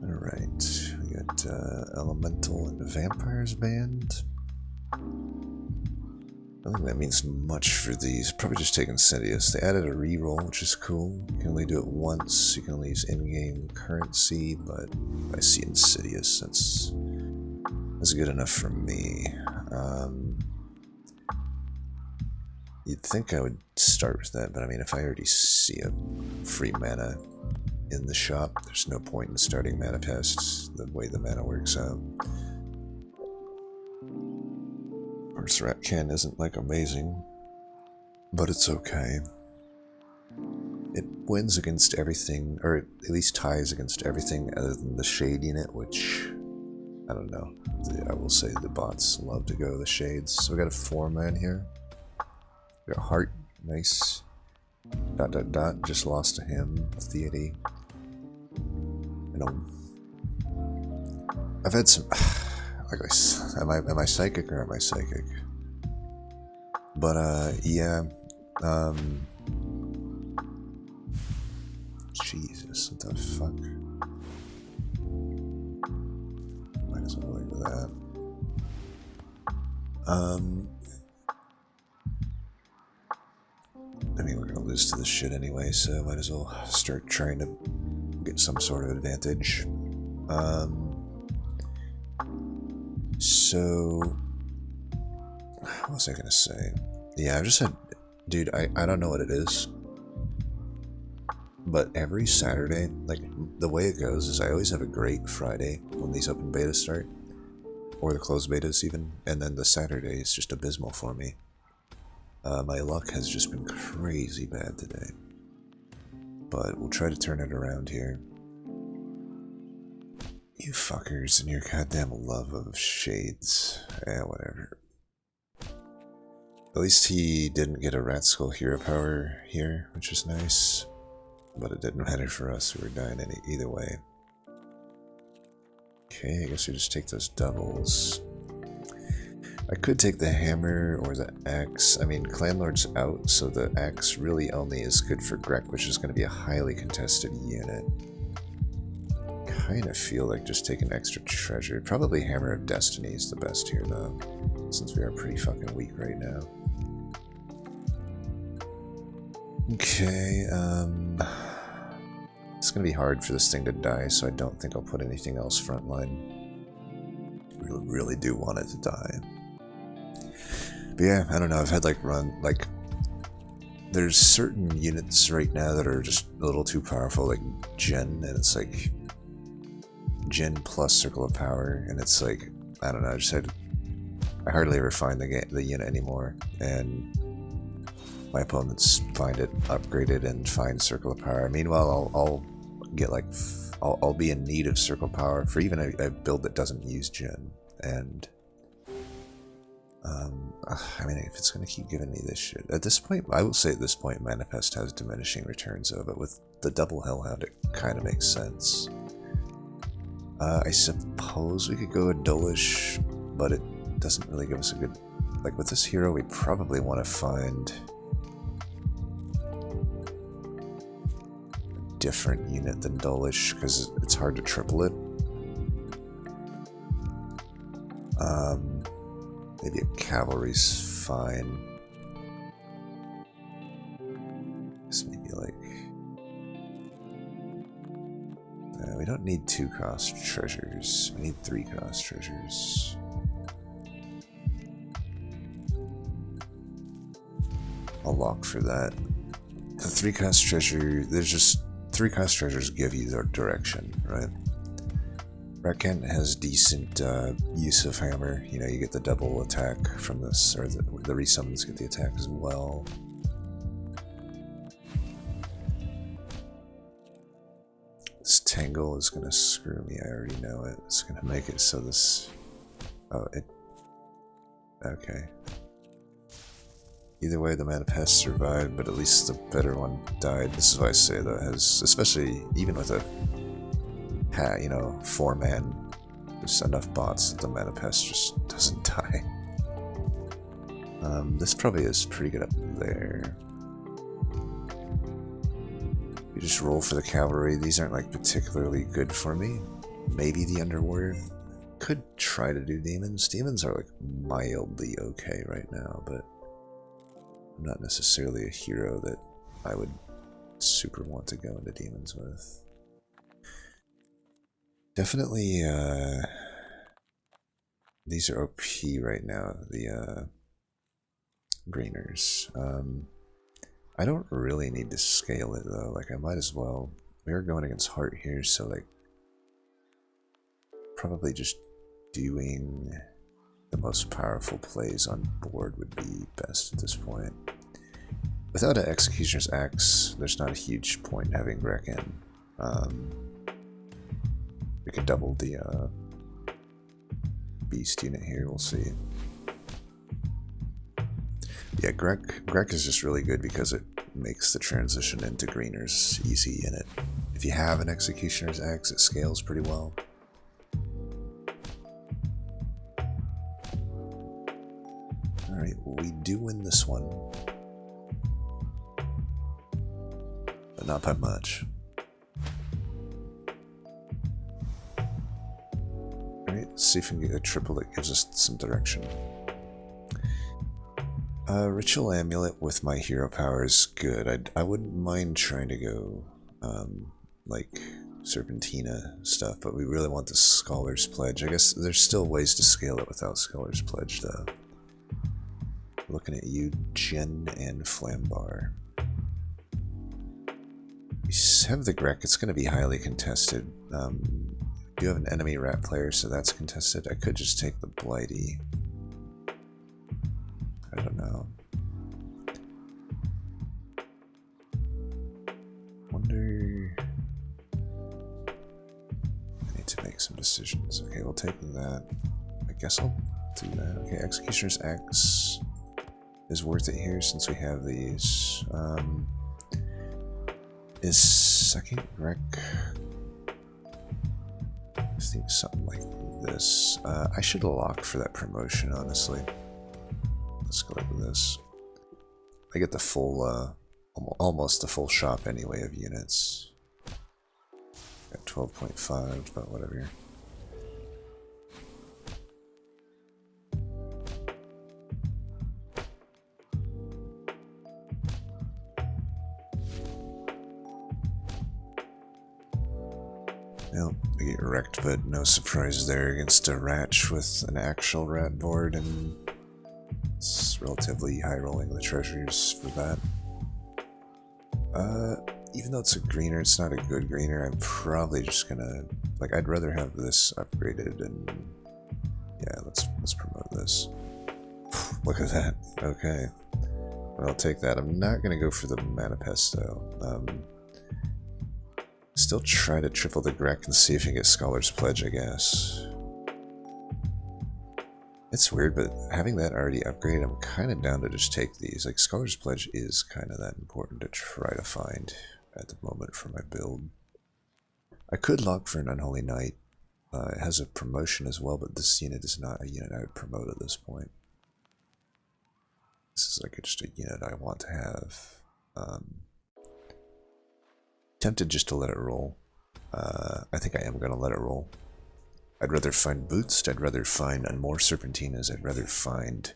Alright, we got Elemental and Vampires banned. I don't think that means much for these. Probably just take Insidious. They added a reroll, which is cool. You can only do it once. You can only use in-game currency, but I see Insidious. That's good enough for me. You'd think I would start with that, but I mean, if I already see a free mana in the shop, there's no point in starting Manifests the way the mana works out. Of course, Ratcan isn't like amazing, but it's okay. It wins against everything, or at least ties against everything other than the Shade unit, which, I don't know. I will say the bots love to go the Shades. So we got a 4-man here. We got Heart, nice. ... just lost to him, Theody. You know, I've had some, am I psychic or am I psychic? But yeah, Jesus, what the fuck? Might as well leave that. I mean, we're gonna lose to this shit anyway, so might as well start trying to get some sort of advantage. So, what was I gonna say? Yeah, I just had, dude, I don't know what it is, but every Saturday, like, the way it goes is I always have a great Friday when these open betas start, or the closed betas even, and then the Saturday is just abysmal for me. My luck has just been crazy bad today, but we'll try to turn it around here. You fuckers and your goddamn love of Shades. Whatever. At least he didn't get a Rat Skull hero power here, which is nice, but it didn't matter for us, we were dying either way. Okay, I guess we just take those doubles. I could take the hammer or the axe. I mean, Clanlord's out, so the axe really only is good for Grek, which is going to be a highly contested unit. Kind of feel like just taking extra treasure. Probably Hammer of Destiny is the best here, though, since we are pretty fucking weak right now. Okay, it's going to be hard for this thing to die, so I don't think I'll put anything else frontline. Really do want it to die. But yeah, I don't know, I've had there's certain units right now that are just a little too powerful, like Gen, and it's like Gen plus Circle of Power, and it's like, I don't know, I hardly ever find the unit anymore, and my opponents find it upgraded and find Circle of Power. Meanwhile, I'll get I'll be in need of Circle Power for even a build that doesn't use Gen, and I mean, if it's going to keep giving me this shit. At this point, I will say at this point, Manifest has diminishing returns of it. With the double Hellhound, it kind of makes sense. I suppose we could go a Dolish, but it doesn't really give us a good... Like, with this hero, we probably want to find a different unit than Dolish, because it's hard to triple it. Maybe a cavalry's fine. This maybe like... we don't need 2 cost treasures. We need 3 cost treasures. I'll lock for that. The 3 cost treasure, there's just 3 cost treasures give you the direction, right? Ratcan has decent use of hammer. You know, you get the double attack from this, or the resummons get the attack as well. This Tangle is gonna screw me, I already know it. It's gonna make it so this... Oh, it... Okay. Either way, the Manifest survived, but at least the better one died. This is why I say that has, especially even with a, you know, 4-man, there's enough bots that the Manifest just doesn't die. This probably is pretty good up there. We just roll for the cavalry. These aren't like particularly good for me. Maybe the Underwarrior. Could try to do demons. Demons are like mildly okay right now, but I'm not necessarily a hero that I would super want to go into demons with. Definitely, these are OP right now, the greeners. I don't really need to scale it though, like I might as well. We are going against Heart here, so like probably just doing the most powerful plays on board would be best at this point. Without an Executioner's Axe, there's not a huge point in having Grek in. We can double the beast unit here, we'll see. Yeah, Grek is just really good because it makes the transition into greeners easy in it. If you have an Executioner's Axe, it scales pretty well. Alright, we do win this one. But not by much. Alright, let's see if we can get a triple that gives us some direction. Ritual Amulet with my hero power is good. I wouldn't mind trying to go like Serpentina stuff, but we really want the Scholar's Pledge. I guess there's still ways to scale it without Scholar's Pledge though. Looking at you, Jen and Flambar. We have the Grek, it's going to be highly contested. Do have an enemy rat player, so that's contested. I could just take the Blighty. I don't know. Wonder... I need to make some decisions. Okay, we'll take that. I guess I'll do that. Okay, Executioner's Axe is worth it here since we have these. Is second Grek... I think something like this. I should lock for that promotion, honestly. Let's go like this. I get the full, almost the full shop anyway of units. Got 12.5, but whatever. Well, we get wrecked, but no surprise there against a Ratch with an actual rat board, and it's relatively high rolling the treasures for that. Even though it's a greener, it's not a good greener. I'm probably just gonna, like, I'd rather have this upgraded, and yeah, let's promote this. Look at that. Okay, I'll take that. I'm not gonna go for the Manifesto. Still try to triple the Grek and see if you can get Scholar's Pledge, I guess. It's weird, but having that already upgraded, I'm kind of down to just take these. Like, Scholar's Pledge is kind of that important to try to find at the moment for my build. I could lock for an Unholy Knight. It has a promotion as well, but this unit is not a unit I would promote at this point. This is like just a unit I want to have. Tempted just to let it roll. I think I am going to let it roll. I'd rather find Boots, I'd rather find more Serpentinas, I'd rather find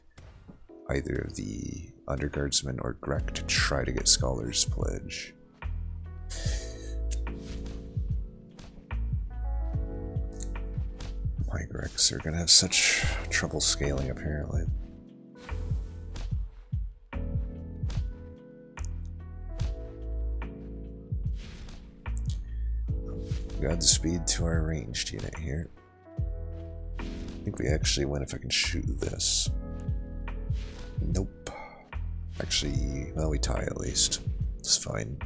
either of the Underguardsmen or Grek to try to get Scholar's Pledge. My Greks are going to have such trouble scaling, apparently. Godspeed to our ranged unit here. I think we actually win if I can shoot this. Nope. Actually, well, we tie at least. It's fine.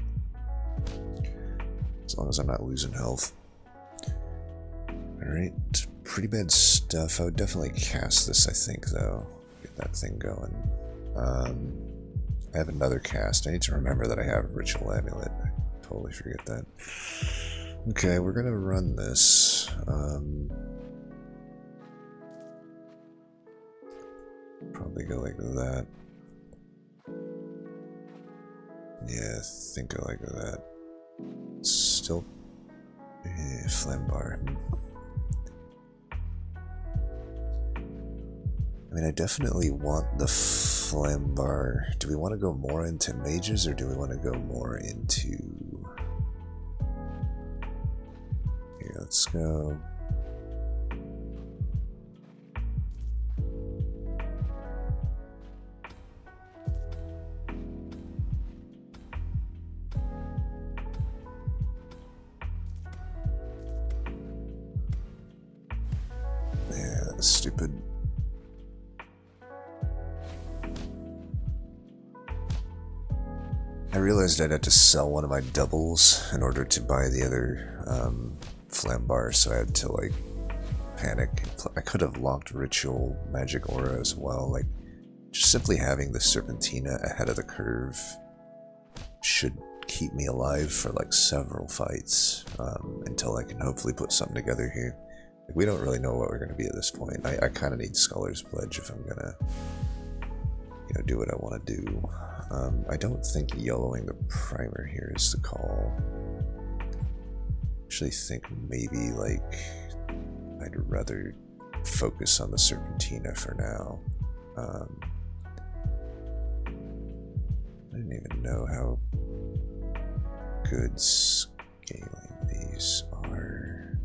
As long as I'm not losing health. Alright, pretty bad stuff. I would definitely cast this, I think, though. Get that thing going. I have another cast. I need to remember that I have Ritual Amulet. I totally forget that. Okay, we're gonna run this. Probably go like that. Yeah, I think I like that. Still... Flambar. I mean, I definitely want the Flambar. Do we want to go more into mages, or do we want to go more into... Here, let's go... Yeah, that was stupid. I realized I'd have to sell one of my doubles in order to buy the other Flambar, so I had to like panic. I could have locked Ritual Magic Aura as well. Like, just simply having the Serpentina ahead of the curve should keep me alive for like several fights until I can hopefully put something together here. Like, we don't really know what we're going to be at this point. I kind of need Scholar's Pledge if I'm gonna, you know, do what I want to do. I don't think yellowing the primer here is the call. I actually think maybe like I'd rather focus on the Serpentina for now. I didn't even know how good scaling these are.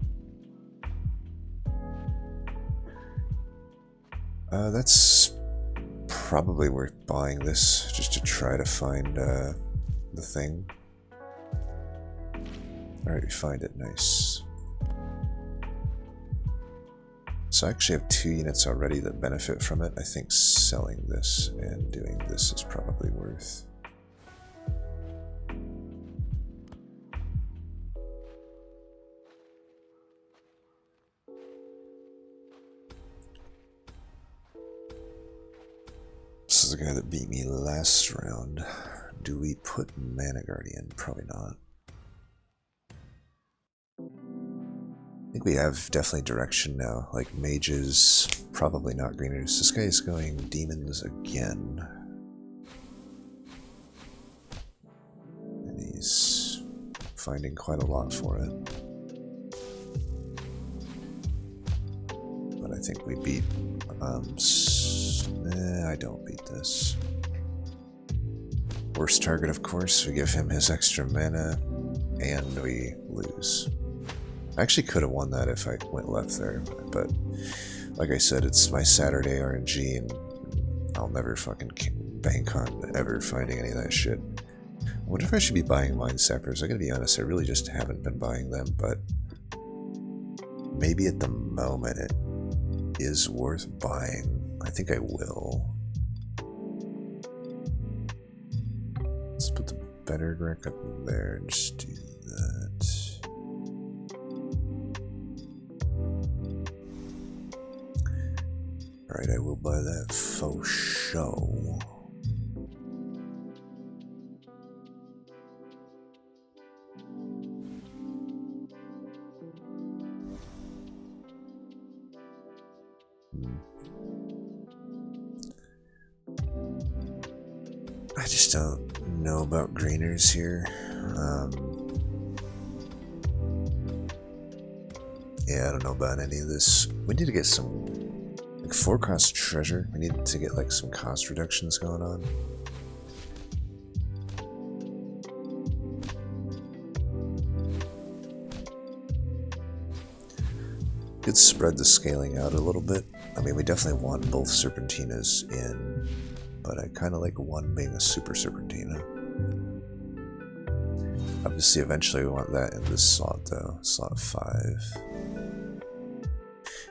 That's probably worth buying this just to try to find the thing. Alright, we find it. Nice. So I actually have 2 units already that benefit from it. I think selling this and doing this is probably worth. This is the guy that beat me last round. Do we put Mana Guardian? Probably not. I think we have definitely direction now. Like mages, probably not greeners. This guy is going demons again. And he's finding quite a lot for it. But I think we beat... I don't beat this. Worst target, of course. We give him his extra mana, and we lose. I actually could have won that if I went left there, but like I said, it's my Saturday RNG, and I'll never fucking bank on ever finding any of that shit. I wonder if I should be buying Mind Sappers. I gotta be honest, I really just haven't been buying them, but maybe at the moment it is worth buying. I think I will. Let's put the better Greg up there and just do that. Alright, I will buy that faux show. I just don't know about greeners here. Yeah, I don't know about any of this. We need to get some like 4-cost treasure. We need to get like some cost reductions going on. Could spread the scaling out a little bit. I mean, we definitely want both Serpentinas in, but I kind of like one being a Super Serpentina. Obviously, eventually we want that in this slot though, slot 5.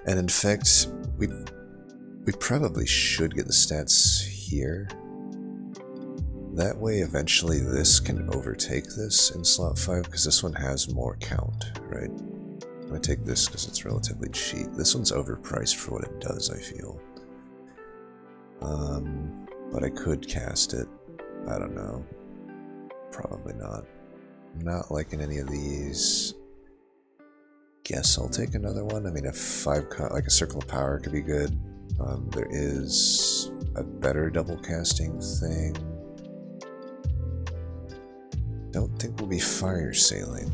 And in fact, we probably should get the stats here. That way, eventually this can overtake this in slot 5, because this one has more count, right? I'm gonna take this because it's relatively cheap. This one's overpriced for what it does, I feel. But I could cast it. I don't know. Probably not. I'm not liking any of these. Guess I'll take another one. I mean, a 5 like a Circle of Power could be good. There is a better double casting thing. Don't think we'll be fire sailing.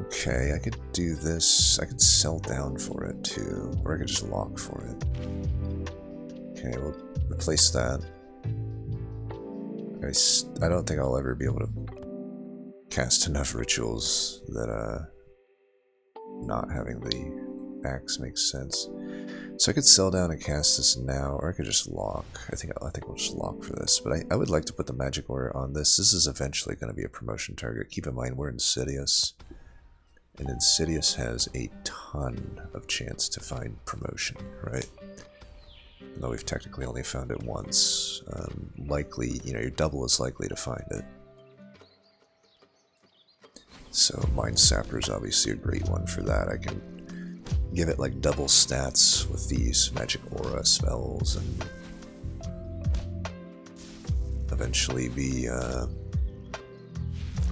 Okay, I could do this. I could sell down for it too, or I could just lock for it. Okay, we'll replace that. I don't think I'll ever be able to cast enough rituals that not having the axe makes sense. So I could sell down and cast this now, or I could just lock. I think we'll just lock for this. But I would like to put the magic aura on this. This is eventually going to be a promotion target. Keep in mind we're Insidious, and Insidious has a ton of chance to find promotion, right? Even though we've technically only found it once. Likely, you know, your double is likely to find it. So Mind Sapper is obviously a great one for that. I can give it like double stats with these magic aura spells and eventually be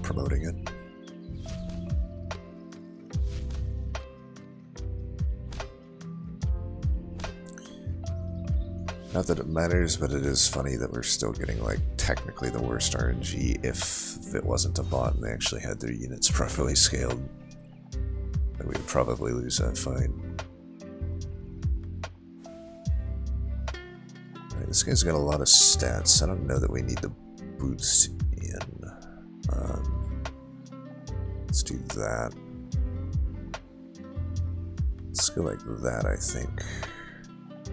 promoting it. Not that it matters, but it is funny that we're still getting like technically the worst RNG if it wasn't a bot and they actually had their units properly scaled. And we'd probably lose that fight. Alright, this guy's got a lot of stats. I don't know that we need the boost in. Let's do that. Let's go like that, I think. I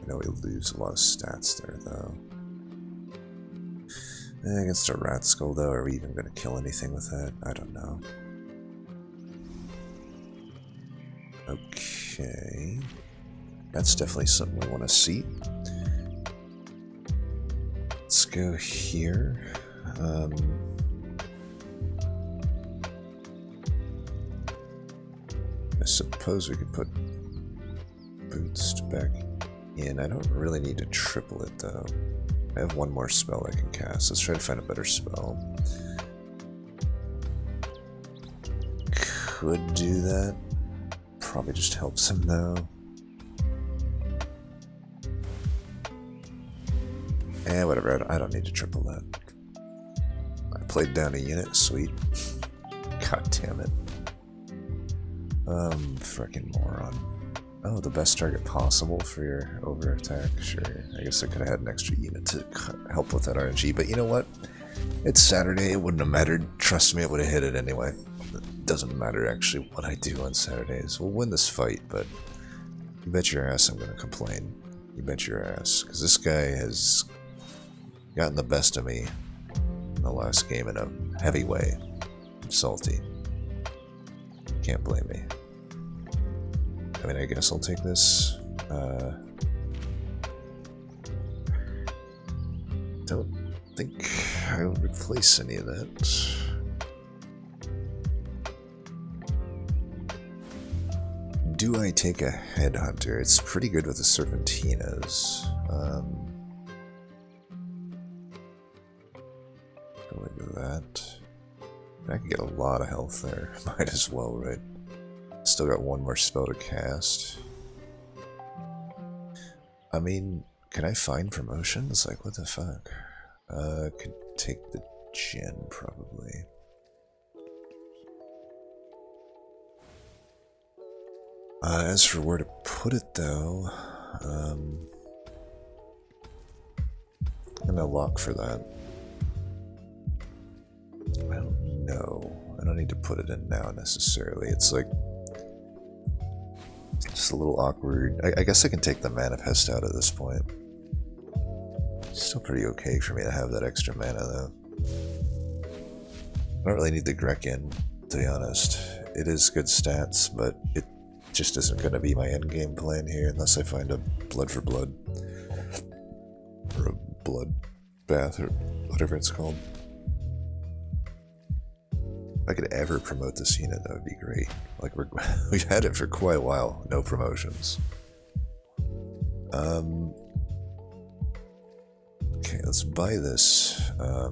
know we lose a lot of stats there, though. Against a rat skull, though, are we even going to kill anything with that? I don't know. Okay. That's definitely something we want to see. Let's go here. I suppose we could put Boost back in. I don't really need to triple it, though. I have one more spell I can cast. Let's try to find a better spell. Could do that. Probably just helps him, though. Whatever. I don't need to triple that. I played down a unit. Sweet. God damn it. Frickin' moron. Oh, the best target possible for your over attack? Sure. I guess I could have had an extra unit to help with that RNG, but you know what? It's Saturday, it wouldn't have mattered. Trust me, it would have hit it anyway. It doesn't matter actually what I do on Saturdays. We'll win this fight, but you bet your ass I'm gonna complain. You bet your ass. Because this guy has gotten the best of me in the last game in a heavy way. I'm salty. Can't blame me. I mean, I guess I'll take this. Don't think I'll replace any of that. Do I take a Headhunter? It's pretty good with the Serpentinas. Go like that. I can get a lot of health there. Might as well, right? Still got one more spell to cast. I mean, can I find promotions? Like, what the fuck? Could take the Gen, probably. As for where to put it, though, I'm gonna lock for that. I don't know. I don't need to put it in now, necessarily. It's like just a little awkward. I guess I can take the Manifest out at this point. Still pretty okay for me to have that extra mana, though. I don't really need the Grek in, to be honest. It is good stats, but it just isn't going to be my endgame plan here unless I find a Blood for Blood. Or a Blood Bath, or whatever it's called. If I could ever promote this unit, that would be great. Like, we've had it for quite a while, no promotions. Okay, let's buy this. Why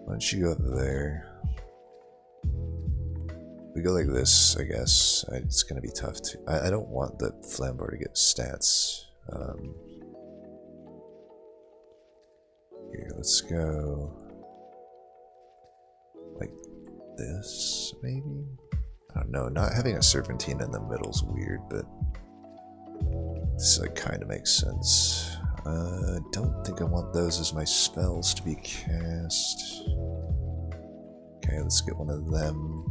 don't you go up there? We go like this, I guess. It's gonna be tough to. I don't want the Flamboyant to get stats. let's go like this, maybe? I don't know, not having a serpentine in the middle's weird, but this like kind of makes sense. I don't think I want those as my spells to be cast. Okay, let's get one of them.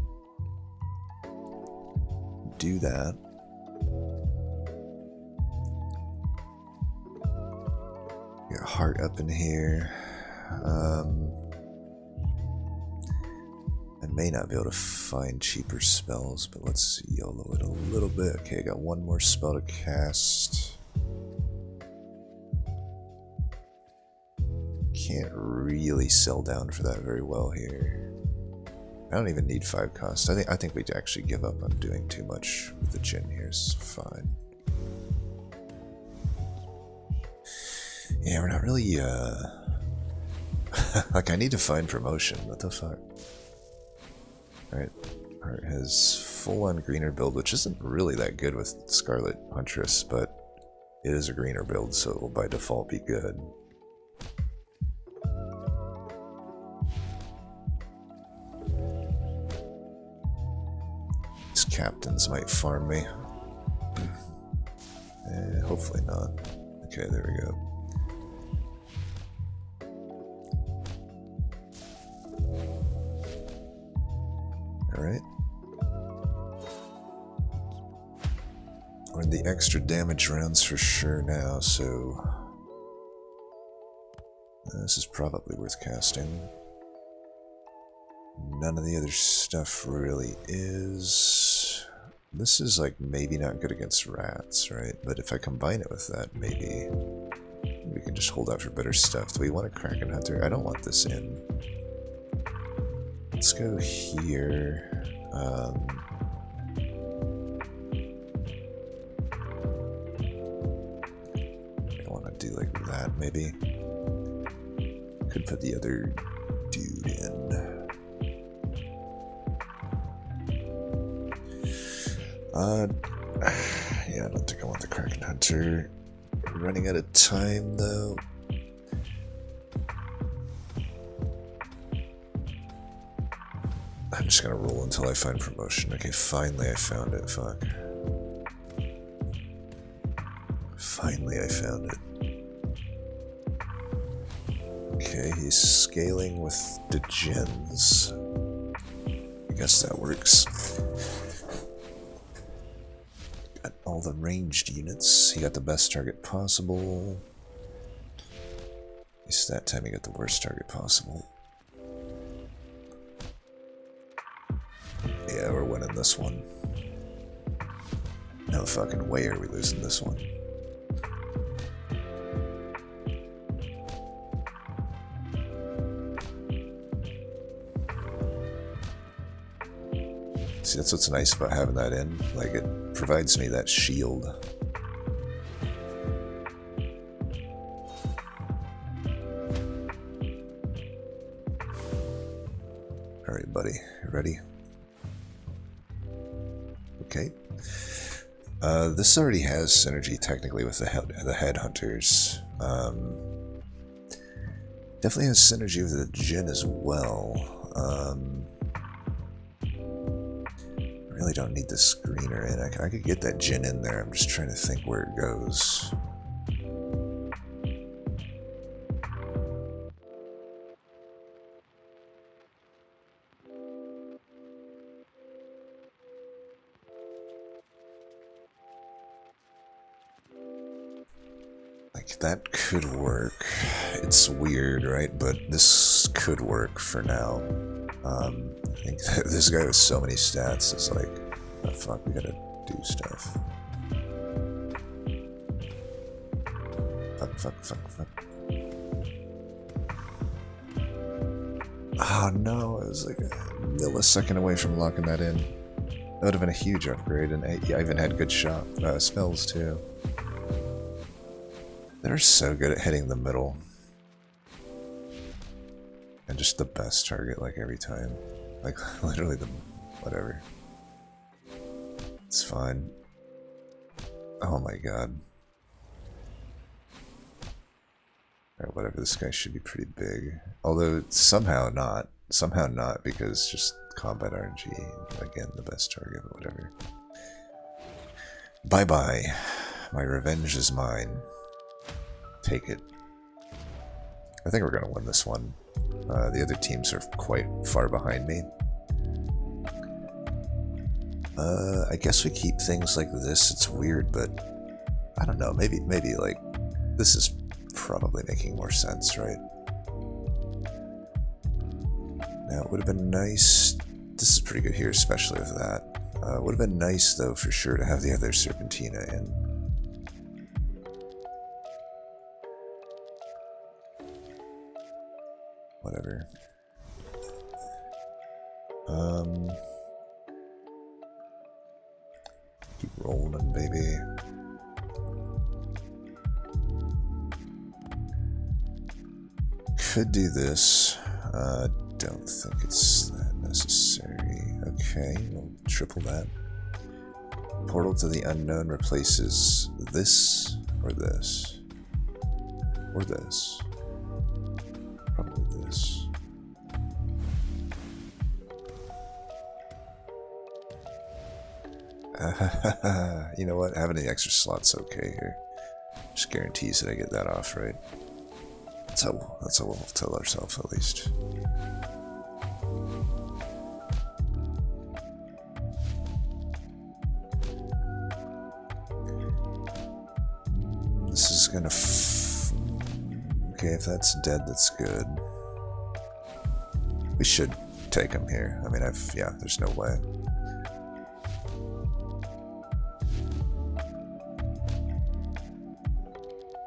Do that. Get a heart up in here. I may not be able to find cheaper spells, but let's YOLO it a little bit. Okay, I got one more spell to cast. Can't really sell down for that very well here. I don't even need 5 cost. I think we'd actually give up on doing too much with the Djinn here. It's fine. Yeah, we're not really, like, I need to find promotion. What the fuck? Alright. Art has full-on greener build, which isn't really that good with Scarlet Huntress, but it is a greener build, so it will by default be good. These captains might farm me. Hopefully not. Okay, there we go. Alright. We're in the extra damage rounds for sure now, so this is probably worth casting. None of the other stuff really is. This is like maybe not good against rats, right? But if I combine it with that, maybe we can just hold out for better stuff. Do we want a Kraken Hunter? I don't want this in. Let's go here. I want to do like that, maybe. Could put the other dude in. Yeah, I don't think I want the Kraken Hunter. We're running out of time, though. I'm just gonna roll until I find promotion. Okay, finally I found it, fuck. Finally I found it. Okay, he's scaling with the Djinns. I guess that works. Got all the ranged units. He got the best target possible. At least that time he got the worst target possible. Yeah, we're winning this one. No fucking way are we losing this one. See, that's what's nice about having that in. Like, it provides me that shield. Alright, buddy. You ready? Okay. This already has synergy technically with the headhunters. Definitely has synergy with the Djinn as well. Really don't need the screener in. I could get that Djinn in there. I'm just trying to think where it goes. Like, that could work. It's weird, right? But this could work for now. I think this guy with so many stats is like, oh fuck, we gotta do stuff. Fuck. Oh no, I was like a millisecond away from locking that in. That would have been a huge upgrade, and I even had good spells too. They're so good at hitting the middle. And just the best target, like, every time. Like, literally the... whatever. It's fine. Oh my god. Or whatever, this guy should be pretty big. Although somehow not. Somehow not, because just combat RNG, again, the best target, but whatever. Bye-bye. My revenge is mine. Take it. I think we're going to win this one. The other teams are quite far behind me. I guess we keep things like this. It's weird, but I don't know. Maybe like this is probably making more sense, right? Now, it would have been nice. This is pretty good here, especially with that. Would have been nice, though, for sure, to have the other Serpentina in. Whatever. Keep rolling, baby. Could do this. Don't think it's that necessary. Okay, we'll triple that. Portal to the unknown replaces this or this. Or this. Probably this. You know what? Having the extra slot's okay here. Just guarantees that I get that off, right? That's how we'll tell ourselves, at least. This is gonna okay, if that's dead, that's good. We should take him here. I mean, yeah, there's no way.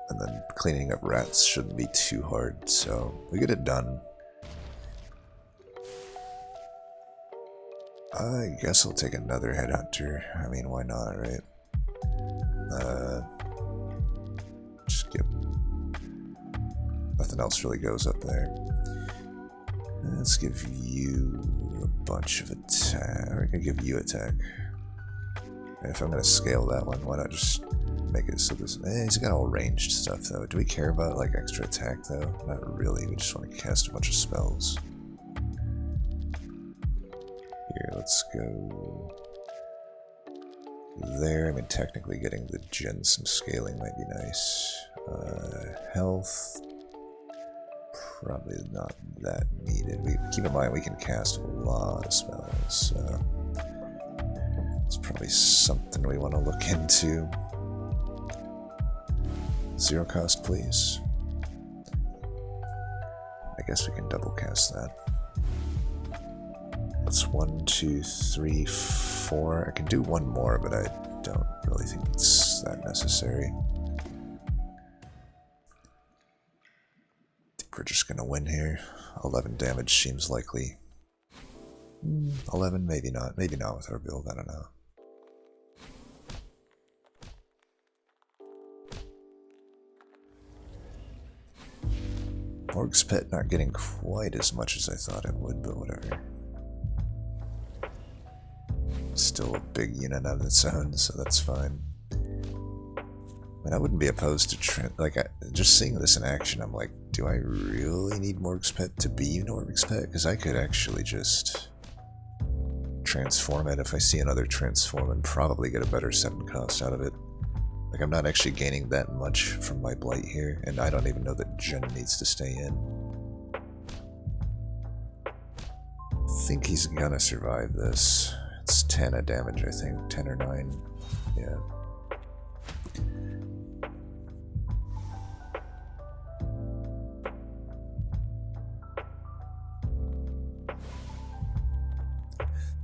And then cleaning up rats shouldn't be too hard, so we get it done. I guess I'll take another headhunter. I mean, why not, right? Just get... Nothing else really goes up there. Let's give you a bunch of attack. We're gonna give you attack. And if I'm gonna scale that one, why not just make it so this... he's got all ranged stuff, though. Do we care about, like, extra attack, though? Not really. We just want to cast a bunch of spells. Here, let's go... there. I mean, technically getting the gen some scaling might be nice. Health... probably not that needed. Keep in mind we can cast a lot of spells, so... it's probably something we want to look into. 0 cost, please. I guess we can double cast that. That's 1, 2, 3, 4. I can do one more, but I don't really think it's that necessary. I think we're just gonna win here. 11 damage seems likely. 11, maybe not. Maybe not with our build, I don't know. Morg's Pet not getting quite as much as I thought it would, but whatever. Still a big unit on its own, so that's fine. I mean, I wouldn't be opposed to just seeing this in action. I'm like, do I really need Morg's Pet to be Morg's Pet? Because I could actually just transform it if I see another transform and probably get a better 7 cost out of it. Like, I'm not actually gaining that much from my Blight here, and I don't even know that Jen needs to stay in. I think he's gonna survive this. It's 10 of damage, I think. 10 or 9. Yeah.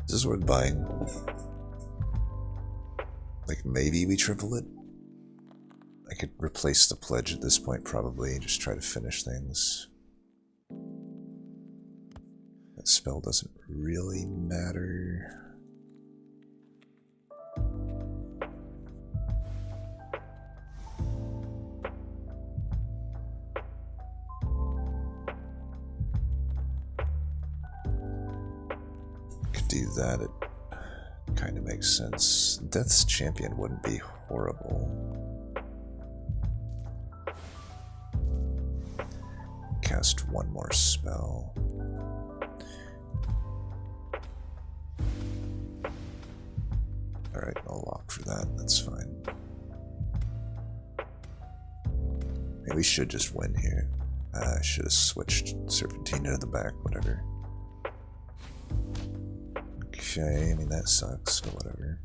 This is worth buying. Like, maybe we triple it? I could replace the pledge at this point, probably. Just try to finish things. That spell doesn't really matter. Could do that. It kind of makes sense. Death's Champion wouldn't be horrible. cast one more spell. Alright, I'll lock for that, that's fine. Maybe we should just win here. I should have switched Serpentine to the back, whatever. Okay, I mean that sucks, but whatever.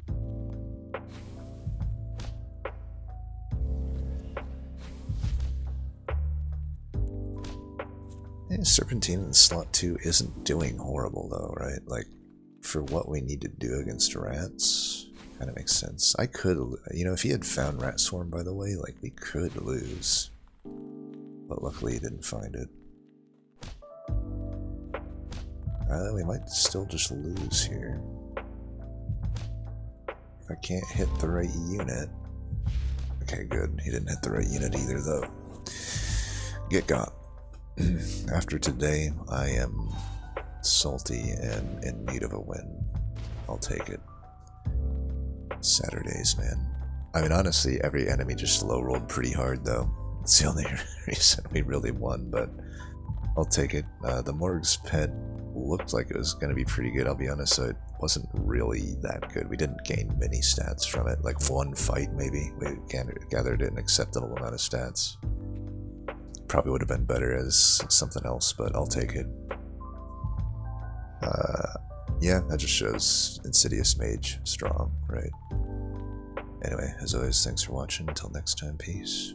Yeah, Serpentine in slot 2 isn't doing horrible though, right? Like, for what we need to do against rats, kind of makes sense. I could, you know, if he had found Rat Swarm, by the way, like, we could lose. But luckily he didn't find it. We might still just lose here. If I can't hit the right unit. Okay, good. He didn't hit the right unit either, though. Get got. After today, I am salty and in need of a win. I'll take it. Saturdays, man. I mean, honestly, every enemy just low rolled pretty hard, though. It's the only reason we really won, but I'll take it. The Morg's pet looked like it was going to be pretty good, I'll be honest, so it wasn't really that good. We didn't gain many stats from it, like one fight maybe. We gathered an acceptable amount of stats. Probably would have been better as something else, but I'll take it. Yeah, that just shows Insidious Mage strong, right? Anyway, as always, thanks for watching. Until next time, peace.